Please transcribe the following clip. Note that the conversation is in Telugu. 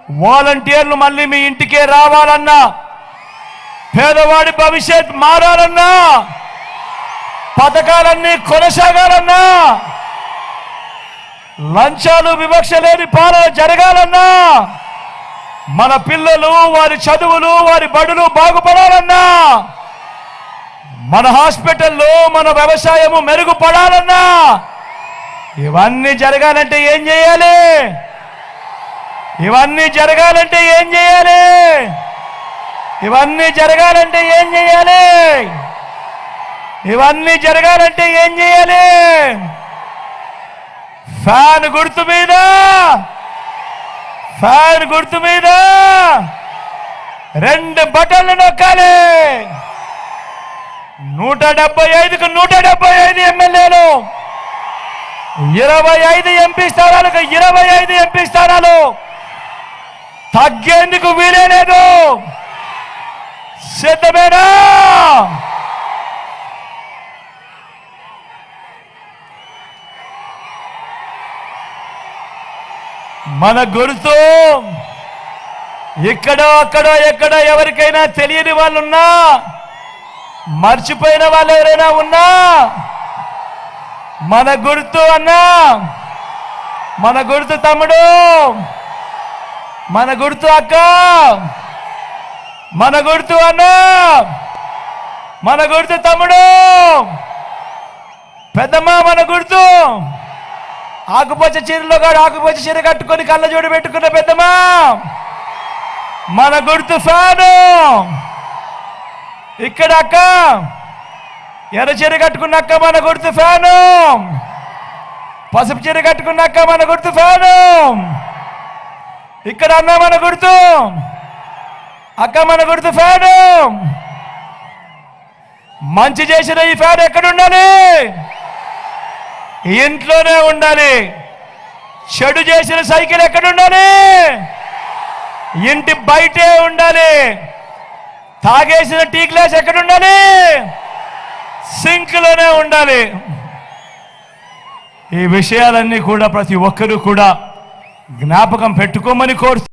వాలంటీర్లు మళ్ళీ మీ ఇంటికే రావాలన్నా, పేదవాడి భవిష్యత్ మారాలన్నా, పథకాలన్నీ కొనసాగాలన్నా, లంచాలు వివక్ష లేని పాలన జరగాలన్నా, మన పిల్లలు వారి చదువులు వారి బడులు బాగుపడాలన్నా, మన హాస్పిటల్లో మన వ్యవసాయము మెరుగుపడాలన్నా, ఇవన్నీ జరగాలంటే ఏం చేయాలి? ఇవన్నీ జరగాలంటే ఏం చేయాలి? ఇవన్నీ జరగాలంటే ఏం చేయాలి? ఇవన్నీ జరగాలంటే ఏం చేయాలి? ఫ్యాన్ గుర్తు మీద, ఫ్యాన్ గుర్తు మీద 2 బటన్లు నొక్కాలి. 175కు 175 ఎమ్మెల్యేలు, 25 ఎంపీ స్థానాలకు 25 ఎంపీ స్థానాలు, తగ్గేందుకు వీలే లేదు. సిద్ధమేనా? మన గుర్తు ఇక్కడో అక్కడో ఎక్కడో ఎవరికైనా తెలియని వాళ్ళు ఉన్నా, మర్చిపోయిన వాళ్ళు ఎవరైనా ఉన్నా, మన గుర్తు అన్నా, మన గుర్తు తమ్ముడు, మన గుర్తు అక్క, మన గుర్తు అన్నా, మన గుర్తు తమ్ముడు, పెద్దమ్మ మన గుర్తు. ఆకుపచ్చ చీరలో కాదు, ఆకుపచ్చ చీర కట్టుకొని కళ్ళజోడు పెట్టుకున్న పెద్దమ్మా మన గుర్తు ఫ్యాను. ఇక్కడ అక్క ఎర్ర చీర కట్టుకున్న అక్క మన గుర్తు ఫ్యాను. పసుపు చీర కట్టుకున్న అక్క మన గుర్తు ఫ్యాను. ఇక్కడ అన్న మన గుర్తు, అక్క మన గుర్తు ఫ్యాను. మంచి చేసిన ఈ ఫ్యాన్ ఎక్కడ ఉండాలి? ఇంట్లోనే ఉండాలి. చెడు చేసిన సైకిల్ ఎక్కడ ఉండాలి? ఇంటి బయటే ఉండాలి. తాగేసిన టీ గ్లాస్ ఎక్కడ ఉండాలి? సింక్లోనే ఉండాలి. ఈ విషయాలన్నీ కూడా ప్రతి ఒక్కరూ కూడా జ్ఞాపకం పెట్టుకోమని కోరుతూ